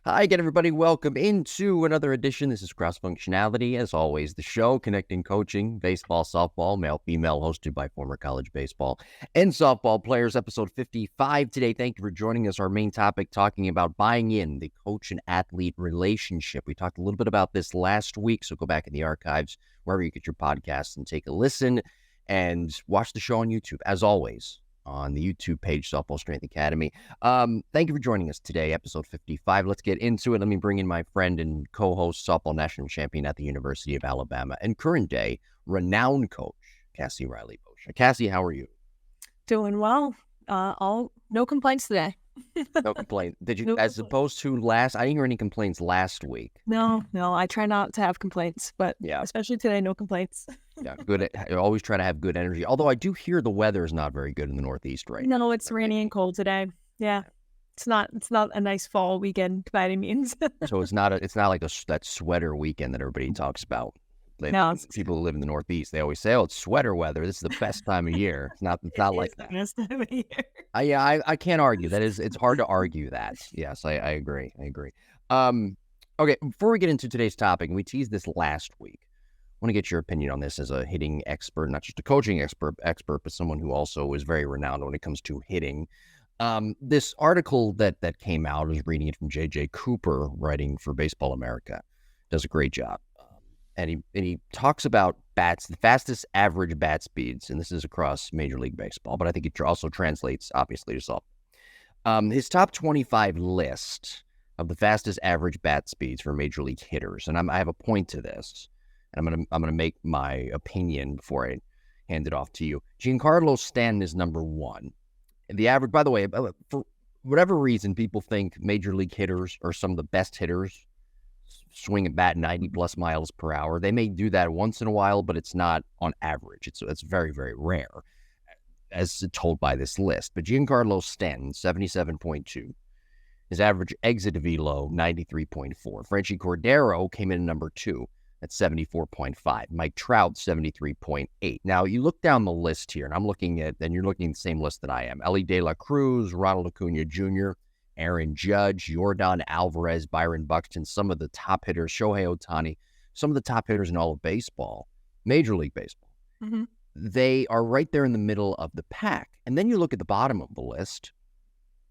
Hi again, everybody. Welcome into another edition. This is Cross Functionality. As always, the show connecting coaching, baseball, softball, male, female, hosted by former college baseball and softball players. Episode 55 today. Thank you for joining us. Our main topic, talking about buying in the coach and athlete relationship. We talked a little bit about this last week, so go back in the archives, wherever you get your podcasts, and take a listen and watch the show on YouTube. As always, on the YouTube page, Softball Strength Academy. Thank you for joining us today, episode 55. Let's get into it. Let me bring in my friend and co-host, softball national champion at the University of Alabama, and current day renowned coach, Cassie Riley-Boscia. Cassie, how are you? Doing well. No complaints today. No complaint. Did you, No as complaints. opposed to last, I didn't hear any complaints last week. No, I try not to have complaints, but Yeah. especially today, no complaints. Yeah, good. I always try to have good energy. Although I do hear the weather is not very good in the Northeast right now. No, it's rainy and cold today. Yeah. It's not a nice fall weekend by any means. So it's not like that sweater weekend that everybody talks about. No, People who live in the Northeast, they always say, "Oh, it's sweater weather. This is the best time of year." It's not like that. Best time of year. I can't argue. It's hard to argue that. Yes, I agree. Okay, before we get into today's topic, and we teased this last week, I want to get your opinion on this as a hitting expert, not just a coaching expert, but someone who also is very renowned when it comes to hitting. This article that came out, I was reading it from J.J. Cooper, writing for Baseball America, does a great job. And he talks about bats, the fastest average bat speeds, and this is across Major League Baseball, but I think it also translates, obviously, to softball. His top 25 list of the fastest average bat speeds for Major League hitters, and I have a point to this, and I'm gonna make my opinion before I hand it off to you. Giancarlo Stanton is number one. And the average, by the way, for whatever reason, people think Major League hitters are some of the best hitters, swing a bat 90 plus miles per hour. They may do that once in a while, but it's not on average. It's very, very rare, as told by this list. But Giancarlo Stanton, 77.2. His average exit velo, 93.4. Franchi Cordero came in number 2 at 74.5. Mike Trout, 73.8. Now, you look down the list here, and you're looking at the same list that I am. Elly De La Cruz, Ronald Acuna Jr., Aaron Judge, Yordan Alvarez, Byron Buxton, some of the top hitters, Shohei Ohtani, some of the top hitters in all of baseball, Major League Baseball. Mm-hmm. They are right there in the middle of the pack. And then you look at the bottom of the list.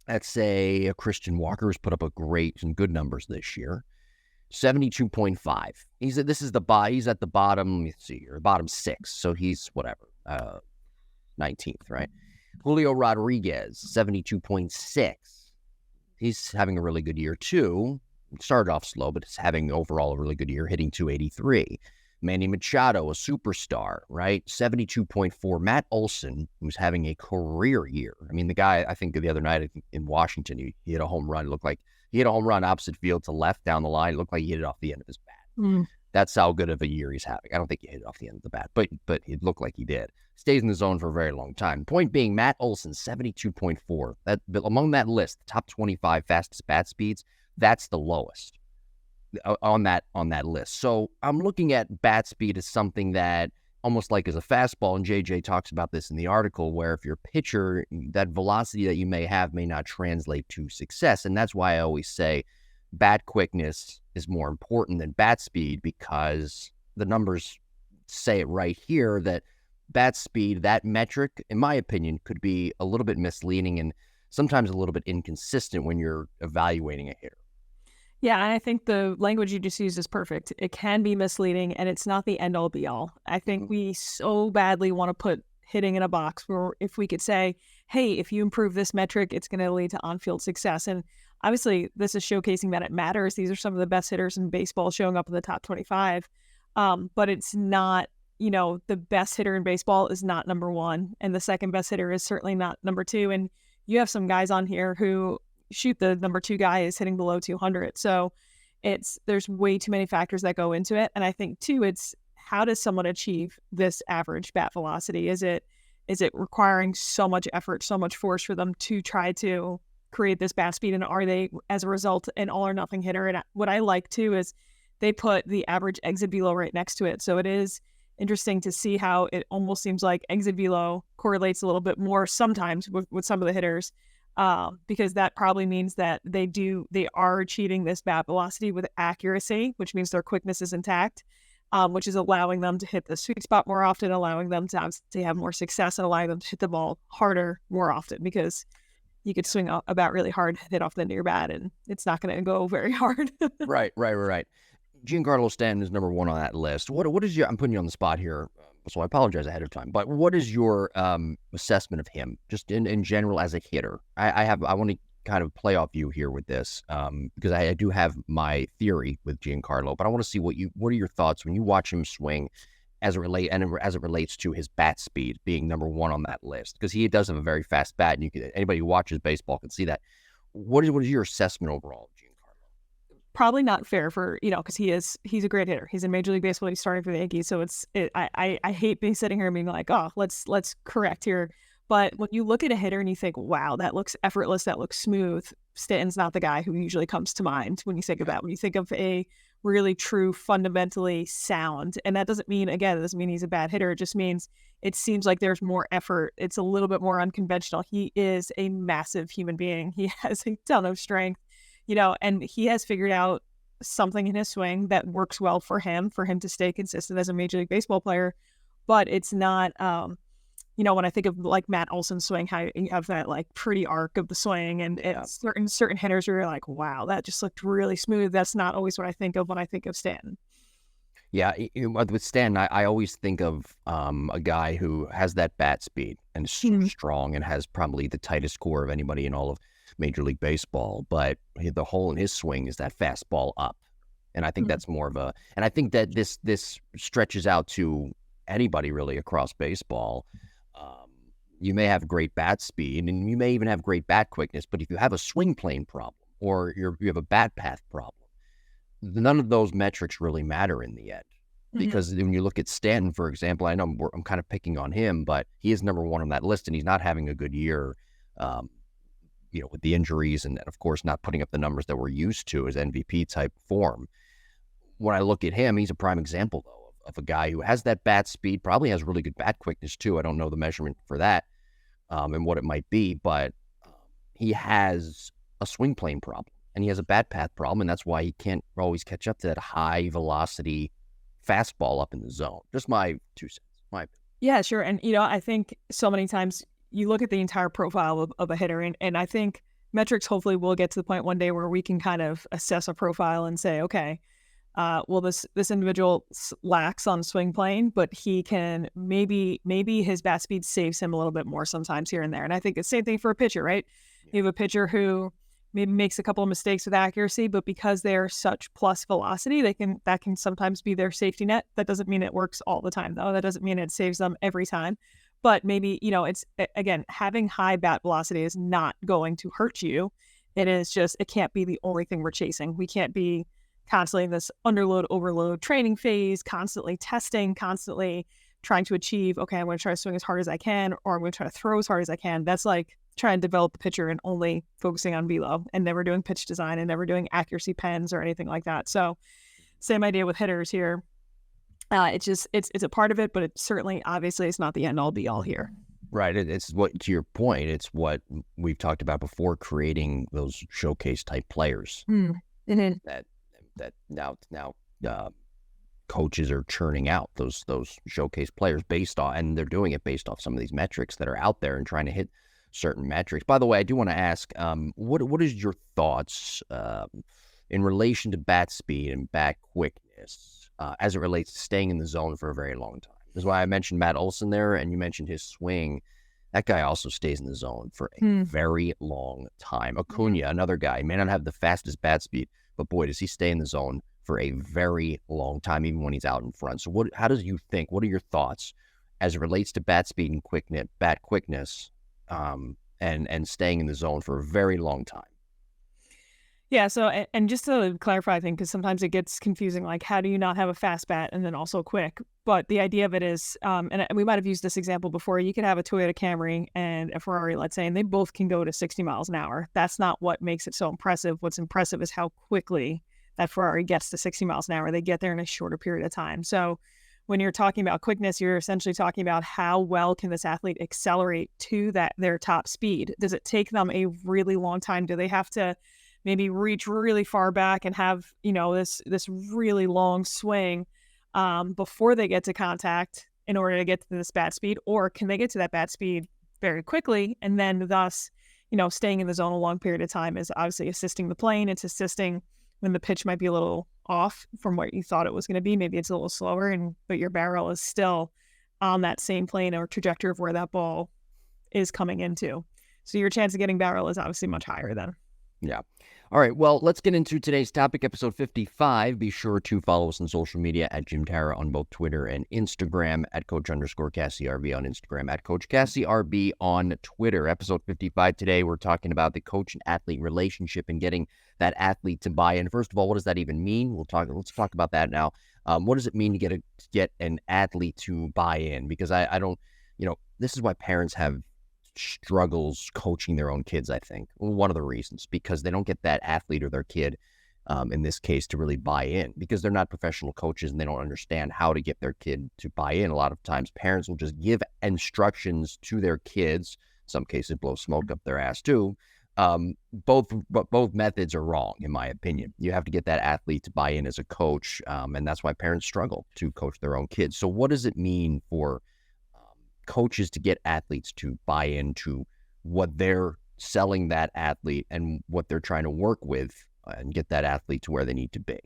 Let's say a Christian Walker has put up some good numbers this year. 72.5. He's at the bottom, let me see here, bottom 6. So he's 19th, right? Julio Rodriguez, 72.6. He's having a really good year, too. Started off slow, but is having overall a really good year, hitting 283. Manny Machado, a superstar, right? 72.4. Matt Olson, who's having a career year. I mean, the guy, I think the other night in Washington, he hit a home run. It looked like he hit a home run opposite field to left down the line. It looked like he hit it off the end of his bat. That's how good of a year he's having. I don't think he hit it off the end of the bat, but it looked like he did. Stays in the zone for a very long time. Point being, Matt Olson, 72.4. Among that list, the top 25 fastest bat speeds, that's the lowest on that list. So I'm looking at bat speed as something that almost like as a fastball, and JJ talks about this in the article, where if you're a pitcher, that velocity that you may have may not translate to success. And that's why I always say bat quickness is more important than bat speed, because the numbers say it right here that bat speed, that metric, in my opinion, could be a little bit misleading and sometimes a little bit inconsistent when you're evaluating a hitter. Yeah, and I think the language you just used is perfect. It can be misleading, and it's not the end-all be-all. I think we so badly want to put hitting in a box where if we could say, hey, if you improve this metric, it's going to lead to on-field success. And obviously, this is showcasing that it matters. These are some of the best hitters in baseball showing up in the top 25. But it's not, the best hitter in baseball is not number one, and the second best hitter is certainly not number 2. And you have some guys on here who the number 2 guy is hitting below 200. So there's way too many factors that go into it. And I think too, it's how does someone achieve this average bat velocity? Is it requiring so much effort, so much force for them to try to create this bat speed? And are they, as a result, an all or nothing hitter? And what I like too is they put the average exit velo right next to it. So it is interesting to see how it almost seems like exit velo correlates a little bit more sometimes with some of the hitters. because that probably means that they are achieving this bat velocity with accuracy, which means their quickness is intact, which is allowing them to hit the sweet spot more often, allowing them to obviously have more success, and allowing them to hit the ball harder more often, because you could swing a bat really hard, hit off the end of your bat, and it's not going to go very hard. Right. Giancarlo Stanton is number one on that list. What is your? I'm putting you on the spot here, so I apologize ahead of time. But what is your assessment of him, just in general as a hitter? I want to kind of play off you here with this, because I do have my theory with Giancarlo, but I want to see what are your thoughts when you watch him swing, as it relates to his bat speed being number one on that list, because he does have a very fast bat, and anybody who watches baseball can see that. What is your assessment overall of Giancarlo? Probably not fair for, because he's a great hitter. He's in Major League Baseball. He's starting for the Yankees. So I hate being sitting here and being like, oh, let's correct here. But when you look at a hitter and you think, wow, that looks effortless, that looks smooth, Stanton's not the guy who usually comes to mind when you think of that. When you think of a really true, fundamentally sound, and that doesn't mean he's a bad hitter. It just means it seems like there's more effort. It's a little bit more unconventional. He is a massive human being. He has a ton of strength. And he has figured out something in his swing that works well for him to stay consistent as a Major League Baseball player. But it's not, when I think of like Matt Olson's swing, how you have that like pretty arc of the swing, and certain hitters where you're like, wow, that just looked really smooth. That's not always what I think of when I think of Stanton. Yeah, with Stanton, I always think of a guy who has that bat speed and is so strong and has probably the tightest core of anybody in all of Major League Baseball, but the hole in his swing is that fastball up, and I think that's more of a. And I think that this stretches out to anybody really across baseball. You may have great bat speed, and you may even have great bat quickness, but if you have a swing plane problem or you have a bat path problem, none of those metrics really matter in the end. Because when you look at Stanton, for example, I know I'm kind of picking on him, but he is number one on that list, and he's not having a good year. With the injuries and of course not putting up the numbers that we're used to as MVP type form. When I look at him, he's a prime example though of a guy who has that bat speed, probably has really good bat quickness too. I don't know the measurement for that and what it might be, but he has a swing plane problem and he has a bat path problem, and that's why he can't always catch up to that high velocity fastball up in the zone. Just my 2 cents. My opinion. Yeah, sure. And I think so many times you look at the entire profile of a hitter, and I think metrics hopefully will get to the point one day where we can kind of assess a profile and say, okay, well, this individual lacks on swing plane, but he can maybe his bat speed saves him a little bit more sometimes here and there. And I think the same thing for a pitcher, right? Yeah. You have a pitcher who maybe makes a couple of mistakes with accuracy, but because they're such plus velocity, that can sometimes be their safety net. That doesn't mean it works all the time, though. That doesn't mean it saves them every time. But maybe, it's, again, having high bat velocity is not going to hurt you. It can't be the only thing we're chasing. We can't be constantly in this underload, overload training phase, constantly testing, constantly trying to achieve, okay, I'm going to try to swing as hard as I can, or I'm going to try to throw as hard as I can. That's like trying to develop the pitcher and only focusing on velo and never doing pitch design and never doing accuracy pens or anything like that. So same idea with hitters here. It's a part of it, but it certainly, obviously, it's not the end all be all here. Right. It's what, to your point, it's what we've talked about before, creating those showcase type players that now coaches are churning out those showcase players based on, and they're doing it based off some of these metrics that are out there and trying to hit certain metrics. By the way, I do want to ask, what is your thoughts in relation to bat speed and bat quickness? As it relates to staying in the zone for a very long time. That's why I mentioned Matt Olson there, and you mentioned his swing. That guy also stays in the zone for a very long time. Acuna, another guy, may not have the fastest bat speed, but boy, does he stay in the zone for a very long time, even when he's out in front. So how does you think, what are your thoughts as it relates to bat speed and bat quickness, and staying in the zone for a very long time? Yeah. So, and just to clarify, I think, because sometimes it gets confusing, like how do you not have a fast bat and then also quick? But the idea of it is, and we might have used this example before, you could have a Toyota Camry and a Ferrari, let's say, and they both can go to 60 miles an hour. That's not what makes it so impressive. What's impressive is how quickly that Ferrari gets to 60 miles an hour. They get there in a shorter period of time. So when you're talking about quickness, you're essentially talking about how well can this athlete accelerate to their top speed? Does it take them a really long time? Do they have to maybe reach really far back and have, this really long swing before they get to contact in order to get to this bat speed? Or can they get to that bat speed very quickly, and then thus, staying in the zone a long period of time is obviously assisting the plane. It's assisting when the pitch might be a little off from what you thought it was going to be. Maybe it's a little slower, but your barrel is still on that same plane or trajectory of where that ball is coming into. So your chance of getting barrel is obviously much higher then. Yeah. All right. Well, let's get into today's topic, episode 55. Be sure to follow us on social media at Jim Tara on both Twitter and Instagram, at Coach_CassieRB on Instagram, at Coach CassieRB on Twitter. Episode 55 today, we're talking about the coach and athlete relationship and getting that athlete to buy in. First of all, what does that even mean? Let's talk about that now. What does it mean to get an athlete to buy in? Because I don't, this is why parents have struggles coaching their own kids, I think. One of the reasons, because they don't get that athlete or their kid, in this case, to really buy in, because they're not professional coaches and they don't understand how to get their kid to buy in. A lot of times parents will just give instructions to their kids, in some cases blow smoke up their ass too. Both methods are wrong, in my opinion. You have to get that athlete to buy in as a coach, and that's why parents struggle to coach their own kids. So what does it mean for coaches to get athletes to buy into what they're selling that athlete and what they're trying to work with, and get that athlete to where they need to be?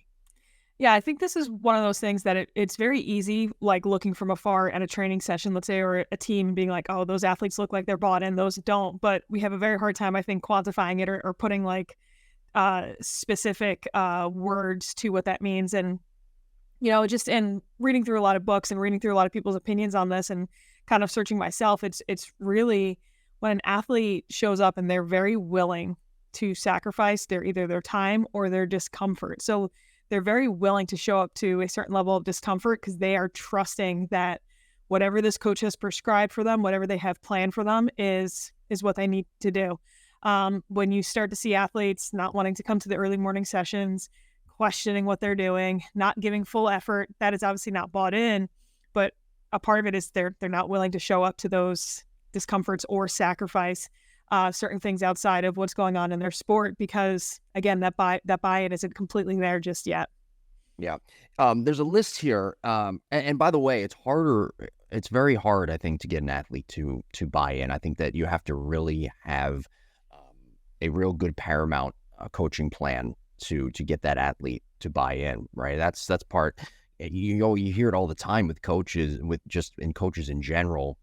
Yeah, I think this is one of those things that it's very easy, like looking from afar at a training session, let's say, or a team being like, oh, those athletes look like they're bought in, those don't. But we have a very hard time, I think, quantifying it or putting like specific words to what that means. And, just in reading through a lot of books and reading through a lot of people's opinions on this and kind of searching myself, it's really when an athlete shows up and they're very willing to sacrifice either their time or their discomfort. So they're very willing to show up to a certain level of discomfort because they are trusting that whatever this coach has prescribed for them, whatever they have planned for them is what they need to do. When you start to see athletes not wanting to come to the early morning sessions, questioning what they're doing, not giving full effort, that is obviously not bought in. But a part of it is they're not willing to show up to those discomforts or sacrifice certain things outside of what's going on in their sport, because again, that buy-in isn't completely there just yet. Yeah. There's a list here. And by the way, it's very hard, I think, to get an athlete to buy in. I think that you have to really have a real good paramount coaching plan to get that athlete to buy in, right? That's part. You hear it all the time with coaches, coaches in general,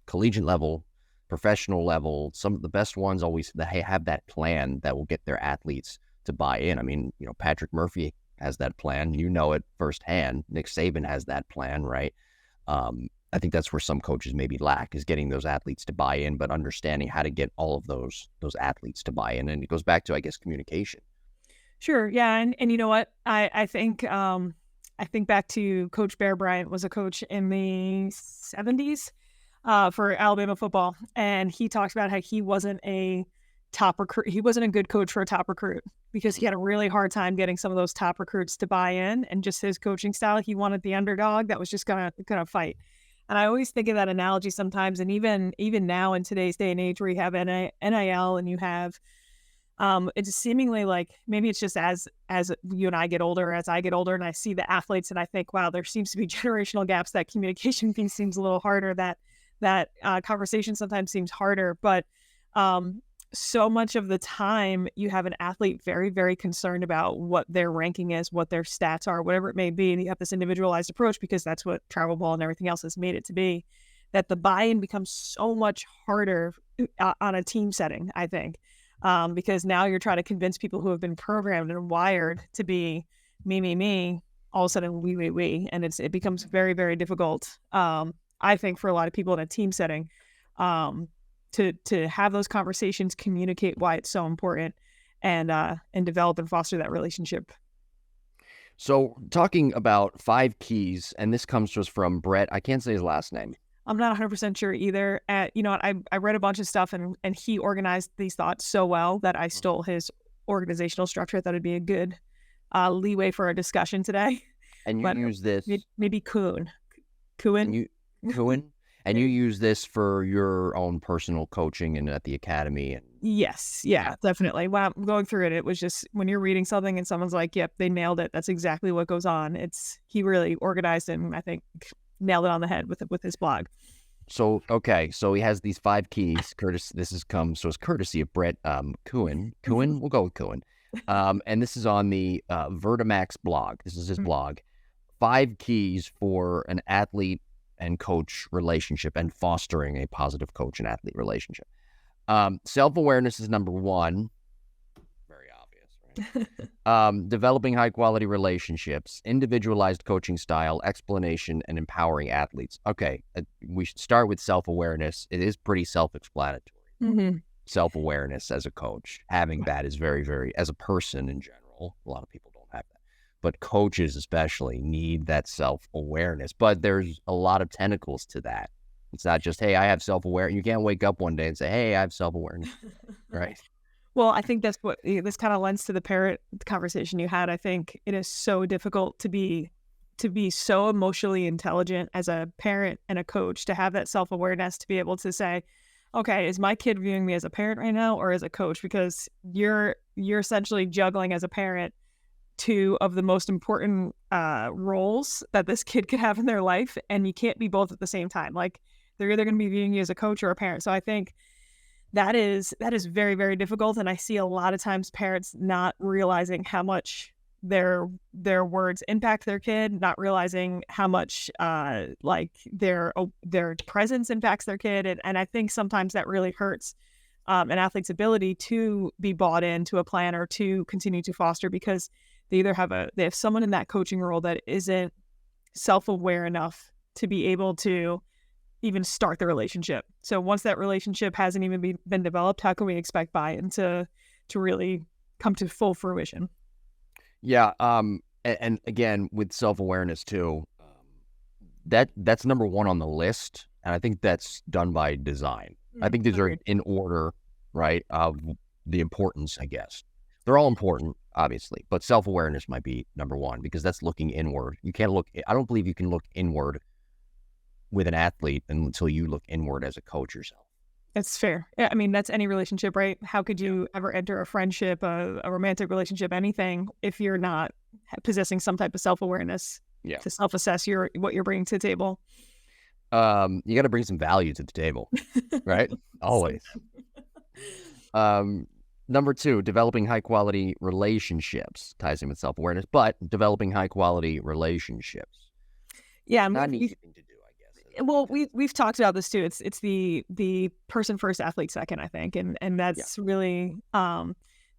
collegiate level, professional level. Some of the best ones always have that plan that will get their athletes to buy in. I mean, Patrick Murphy has that plan. You know it firsthand. Nick Saban has that plan, right? I think that's where some coaches maybe lack, is getting those athletes to buy in, but understanding how to get all of those athletes to buy in. And it goes back to, I guess, communication. Sure. Yeah. And you know what? I think back to Coach Bear Bryant was a coach in the 70s for Alabama football. And he talked about how he wasn't a top recruit. He wasn't a good coach for a top recruit because he had a really hard time getting some of those top recruits to buy in, and just his coaching style. He wanted the underdog that was just gonna fight. And I always think of that analogy sometimes. And even now in today's day and age where you have NIL and you have, it's seemingly like maybe it's just as you and I get older, as I get older, and I see the athletes and I think, wow, there seems to be generational gaps. That communication piece seems a little harder. That conversation sometimes seems harder. But so much of the time you have an athlete very, very concerned about what their ranking is, what their stats are, whatever it may be. And you have this individualized approach because that's what travel ball and everything else has made it to be, that the buy-in becomes so much harder on a team setting, I think. Because now you're trying to convince people who have been programmed and wired to be me, all of a sudden we, and it becomes very, very difficult. I think for a lot of people in a team setting, to have those conversations, communicate why it's so important, and develop and foster that relationship. So talking about 5 keys, and this comes to us from Brett. I can't say his last name. I'm not 100% sure either. I read a bunch of stuff and he organized these thoughts so well that I stole his organizational structure. I thought it'd be a good leeway for a discussion today. And you But use this, maybe and Kuhn. you, Cohen, and you use this for your own personal coaching and at the academy. And Yes, yeah, yeah, definitely. Wow, going through it, it was just when you're reading something and someone's like, "Yep, they nailed it. That's exactly what goes on." He really organized and I think nailed it on the head with his blog. so okay, so he has these 5 keys. It's courtesy of Brett Cohen. We'll go with Cohen. And this is on the Vertimax blog. This is his blog. 5 keys for an athlete and coach relationship and fostering a positive coach and athlete relationship. Self-awareness is number 1. Very obvious, right? Developing high-quality relationships, individualized coaching style, explanation, and empowering athletes. Okay, we should start with self-awareness. It is pretty self-explanatory. Self-awareness as a coach. Having that is very, very, as a person in general, a lot of people don't have that. But coaches especially need that self-awareness. But there's a lot of tentacles to that. It's not just, hey, I have self-awareness. You can't wake up one day and say, hey, I have self-awareness, right? Well, I think that's what this kind of lends to the parent conversation you had. I think it is so difficult to be so emotionally intelligent as a parent and a coach, to have that self-awareness, to be able to say, okay, is my kid viewing me as a parent right now or as a coach? Because you're essentially juggling as a parent 2 of the most important roles that this kid could have in their life, and you can't be both at the same time. Like, they're either going to be viewing you as a coach or a parent. So I think that is very, very difficult. And I see a lot of times parents not realizing how much their words impact their kid, not realizing how much like their presence impacts their kid. And I think sometimes that really hurts an athlete's ability to be bought into a plan or to continue to foster, because they either have someone in that coaching role that isn't self-aware enough to be able to even start the relationship. So once that relationship hasn't even been developed, how can we expect buy-in to really come to full fruition? Yeah. And again, with self-awareness too, that's number 1 on the list. And I think that's done by design. I think these are in order, right, of the importance, I guess. They're all important, obviously, but self-awareness might be number 1, because that's looking inward. I don't believe you can look inward with an athlete until you look inward as a coach yourself. It's fair. Yeah, I mean, that's any relationship, right? How could you ever enter a friendship, a romantic relationship, anything, if you're not possessing some type of self-awareness to self-assess what you're bringing to the table? You got to bring some value to the table, right? Always. Number 2, developing high-quality relationships ties in with self-awareness, but developing high-quality relationships. Yeah, not an easy thing to do, I guess. Well, we've talked about this too. It's the person first, athlete second, I think, and that's really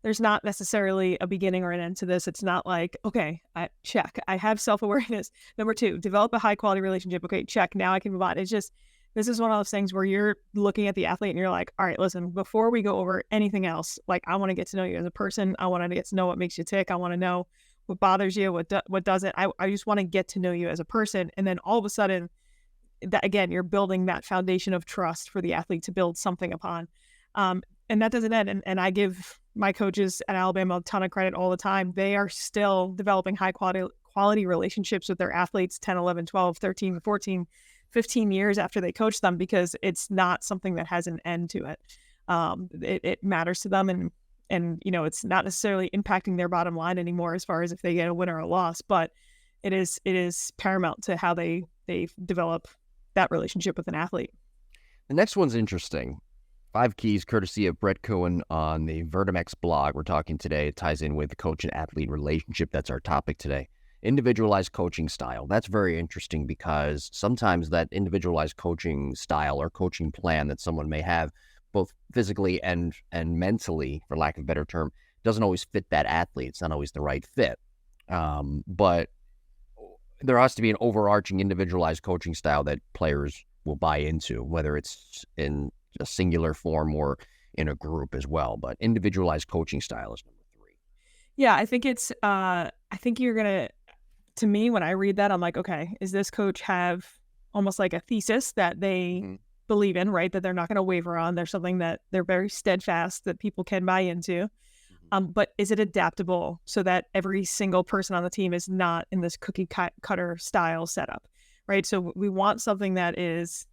there's not necessarily a beginning or an end to this. It's not like, okay, I have self-awareness. Number 2, develop a high-quality relationship. Okay, check. Now I can move on. It's just, this is one of those things where you're looking at the athlete and you're like, all right, listen, before we go over anything else, like, I want to get to know you as a person. I want to get to know what makes you tick. I want to know what bothers you, what doesn't. I just want to get to know you as a person. And then all of a sudden, that, again, you're building that foundation of trust for the athlete to build something upon. And that doesn't end. And I give my coaches at Alabama a ton of credit all the time. They are still developing high quality relationships with their athletes 10, 11, 12, 13, 14, 15 years after they coach them, because it's not something that has an end to it. It matters to them, and it's not necessarily impacting their bottom line anymore as far as if they get a win or a loss, but it is paramount to how they develop that relationship with an athlete. The next one's interesting. 5 keys, courtesy of Brett Cohen on the Vertimax blog. We're talking today. It ties in with the coach and athlete relationship. That's our topic today. Individualized coaching style. That's very interesting, because sometimes that individualized coaching style or coaching plan that someone may have, both physically and mentally, for lack of a better term, doesn't always fit that athlete. It's not always the right fit. But there has to be an overarching individualized coaching style that players will buy into, whether it's in a singular form or in a group as well. But individualized coaching style is number 3. Yeah, I think it's I think you're gonna, to me, when I read that, I'm like, okay, is this coach have almost like a thesis that they believe in, right? That they're not going to waver on. There's something that they're very steadfast that people can buy into. But is it adaptable so that every single person on the team is not in this cookie cutter style setup, right? So we want something that is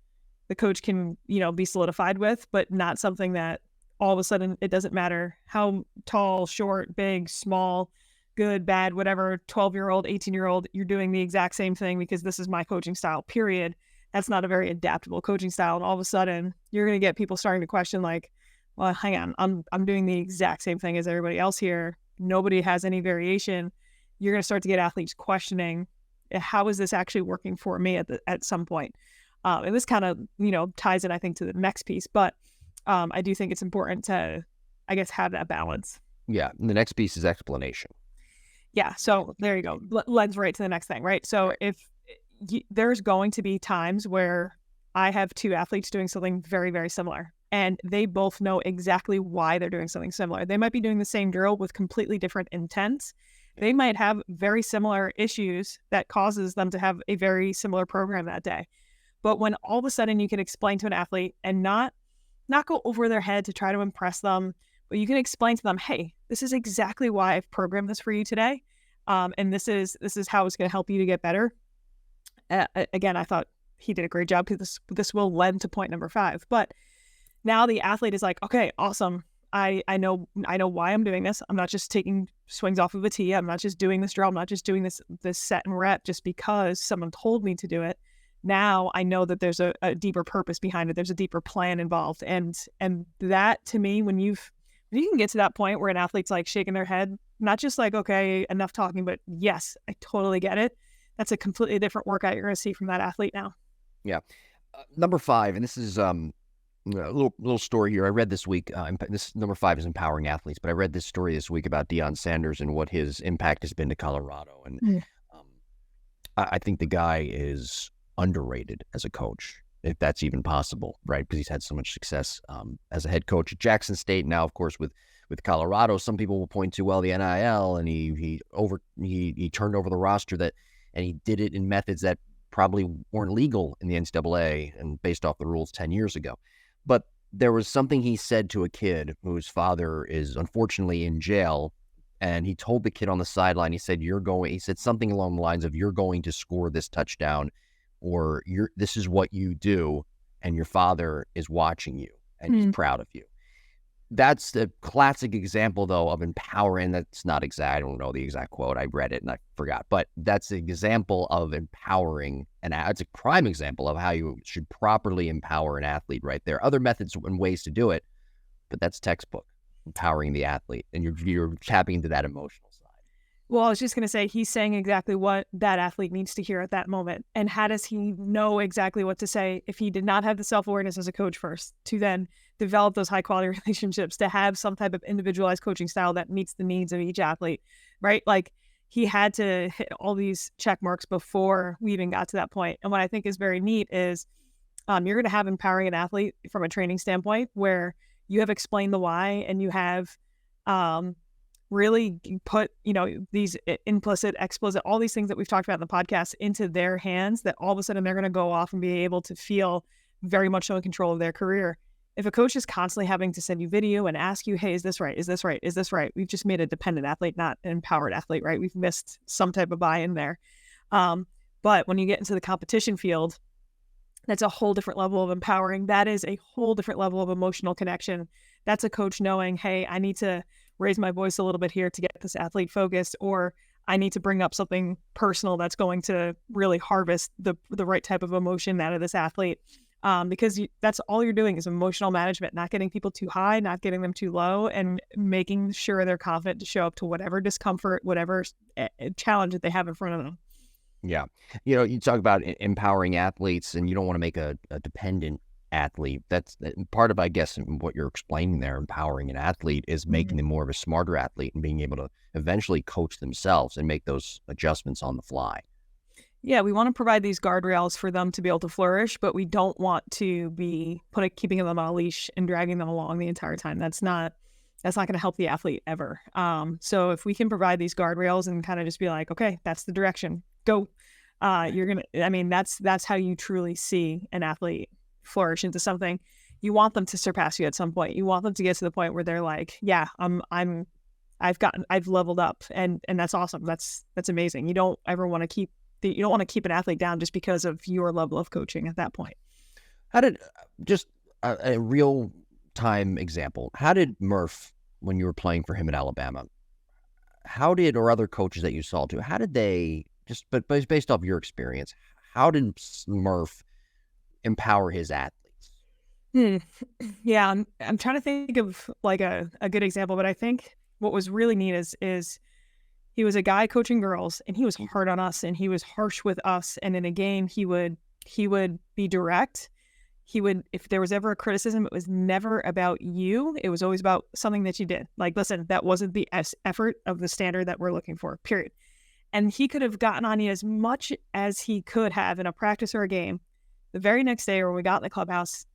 the coach can, be solidified with, but not something that all of a sudden it doesn't matter how tall, short, big, small, good, bad, whatever, 12-year-old, 18-year-old, you're doing the exact same thing because this is my coaching style, period. That's not a very adaptable coaching style. And all of a sudden you're going to get people starting to question like, well, hang on, I'm doing the exact same thing as everybody else here. Nobody has any variation. You're going to start to get athletes questioning, how is this actually working for me at some point? And this kind of, ties in, I think, to the next piece. But I do think it's important to, I guess, have that balance. Yeah. And the next piece is explanation. Yeah. So there you go. Lends right to the next thing, right? So if there's going to be times where I have two athletes doing something very, very similar, and they both know exactly why they're doing something similar. They might be doing the same drill with completely different intents. They might have very similar issues that causes them to have a very similar program that day. But when all of a sudden you can explain to an athlete and not go over their head to try to impress them, but you can explain to them, hey, this is exactly why I've programmed this for you today. And this is how it's going to help you to get better. Again, I thought he did a great job because this will lend to point number 5. But now the athlete is like, okay, awesome. I know why I'm doing this. I'm not just taking swings off of a tee. I'm not just doing this drill. I'm not just doing this set and rep just because someone told me to do it. Now I know that there's a deeper purpose behind it. There's a deeper plan involved. And that, to me, when you can get to that point where an athlete's like shaking their head, not just like, okay, enough talking, but yes, I totally get it. That's a completely different workout you're going to see from that athlete now. Yeah. Number 5, and this is a little story here I read this week. This number 5 is empowering athletes, but I read this story this week about Deion Sanders and what his impact has been to Colorado. And I think the guy is underrated as a coach, if that's even possible, right? Because he's had so much success as a head coach at Jackson State. Now, of course, with Colorado, some people will point to, well, the NIL, and he turned over the roster and he did it in methods that probably weren't legal in the NCAA and based off the rules 10 years ago. But there was something he said to a kid whose father is unfortunately in jail, and he told the kid on the sideline, he said something along the lines of, you're going to score this touchdown, or this is what you do, and your father is watching you and he's proud of you. That's the classic example, though, of empowering. That's not exact. I don't know the exact quote. I read it and I forgot. But that's an example of empowering. And it's a prime example of how you should properly empower an athlete right there. Other methods and ways to do it, but that's textbook, empowering the athlete. And you're tapping into that emotional side. Well, I was just going to say, he's saying exactly what that athlete needs to hear at that moment. And how does he know exactly what to say if he did not have the self-awareness as a coach first to then develop those high-quality relationships, to have some type of individualized coaching style that meets the needs of each athlete, right? Like, he had to hit all these check marks before we even got to that point. And what I think is very neat is you're going to have empowering an athlete from a training standpoint where you have explained the why, and you have really put, these implicit, explicit, all these things that we've talked about in the podcast into their hands, that all of a sudden they're going to go off and be able to feel very much so in control of their career. If a coach is constantly having to send you video and ask you, hey, is this right? Is this right? Is this right? We've just made a dependent athlete, not an empowered athlete, right? We've missed some type of buy-in there. But when you get into the competition field, that's a whole different level of empowering. That is a whole different level of emotional connection. That's a coach knowing, hey, I need to raise my voice a little bit here to get this athlete focused, or I need to bring up something personal that's going to really harvest the right type of emotion out of this athlete. Because that's all you're doing is emotional management, not getting people too high, not getting them too low, and making sure they're confident to show up to whatever discomfort, whatever challenge that they have in front of them. Yeah. You talk about empowering athletes, and you don't want to make a dependent athlete. That's part of, I guess, what you're explaining there. Empowering an athlete is making them more of a smarter athlete and being able to eventually coach themselves and make those adjustments on the fly. Yeah, we want to provide these guardrails for them to be able to flourish, but we don't want to be keeping them on a leash and dragging them along the entire time. That's not going to help the athlete ever. So if we can provide these guardrails and kind of just be like, okay, that's the direction, go. That's how you truly see an athlete flourish into something. You want them to surpass you at some point. You want them to get to the point where they're like, yeah, I'm I've leveled up, and that's awesome. That's amazing. You don't ever want to keep an athlete down just because of your level of coaching at that point. How did, just a real time example, how did Murph, when you were playing for him at Alabama, or other coaches that you saw too, how did they, but based off your experience, how did Murph empower his athletes? Yeah, I'm trying to think of like a good example, but I think what was really neat is he was a guy coaching girls, and he was hard on us, and he was harsh with us. And in a game, he would be direct. He would, if there was ever a criticism, it was never about you. It was always about something that you did. Like, listen, that wasn't the effort of the standard that we're looking for, period. And he could have gotten on you as much as he could have in a practice or a game. The very next day, or when we got in the clubhouse,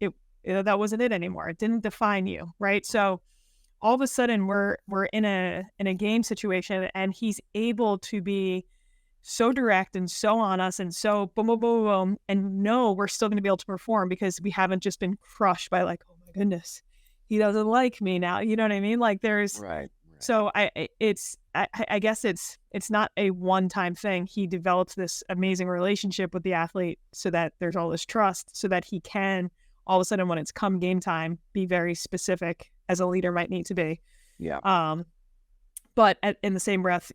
that wasn't it anymore. It didn't define you, right? So all of a sudden, we're in a game situation, and he's able to be so direct and so on us, and so boom, boom, boom, boom, and no, we're still going to be able to perform because we haven't just been crushed by like, oh my goodness, he doesn't like me now. You know what I mean? Like there's Right. So I guess it's not a one-time thing. He develops this amazing relationship with the athlete so that there's all this trust, so that he can all of a sudden, when it's come game time, be very specific as a leader might need to be. Yeah. But in the same breath,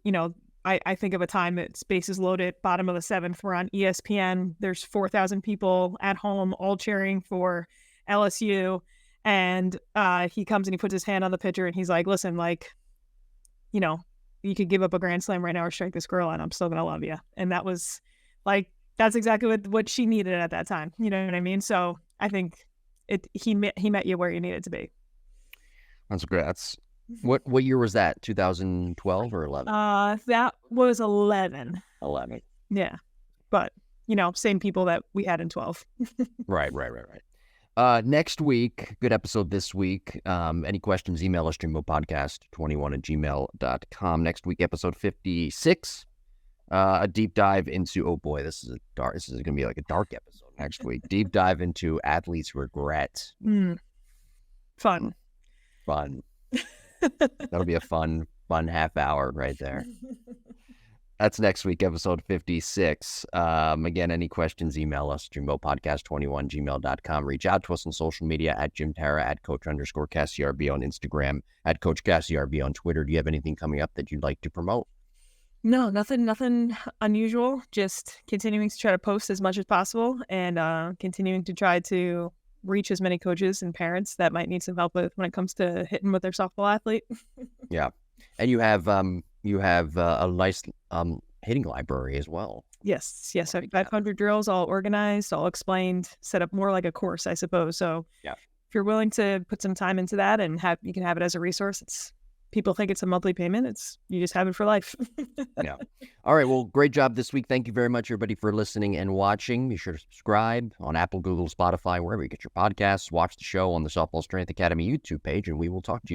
I think of a time that space is loaded, bottom of the seventh, we're on ESPN. There's 4,000 people at home all cheering for LSU. And he comes and he puts his hand on the pitcher, and he's like, listen, like, you could give up a grand slam right now or strike this girl, and I'm still going to love you. And that was like, that's exactly what she needed at that time. You know what I mean? So I think he met you where you needed to be. That's great. What year was that? 2012 or 11? That was 11. 11. Yeah. But, same people that we had in 12. Right. Next week, good episode this week. Any questions, email us, dreamopodcast21@gmail.com. Next week, episode 56, a deep dive into, oh boy, this is going to be like a dark episode next week. Deep dive into athletes' regret. Fun. That'll be a fun half hour right there. That's next week, episode 56. Again, any questions, email us, dreamopodcast21@gmail.com. Reach out to us on social media at Jim Tara, at Coach_CassieRB on Instagram, at Coach CassieRB on Twitter. Do you have anything coming up that you'd like to promote? No, nothing unusual. Just continuing to try to post as much as possible, and continuing to try to reach as many coaches and parents that might need some help when it comes to hitting with their softball athlete. Yeah. And you have a nice hitting library as well. Yes. So 500 drills, all organized, all explained, set up more like a course, I suppose. So yeah, if you're willing to put some time into that and you can have it as a resource. People think it's a monthly payment. You just have it for life. Yeah. All right. Well, great job this week. Thank you very much, everybody, for listening and watching. Be sure to subscribe on Apple, Google, Spotify, wherever you get your podcasts. Watch the show on the Softball Strength Academy YouTube page, and we will talk to you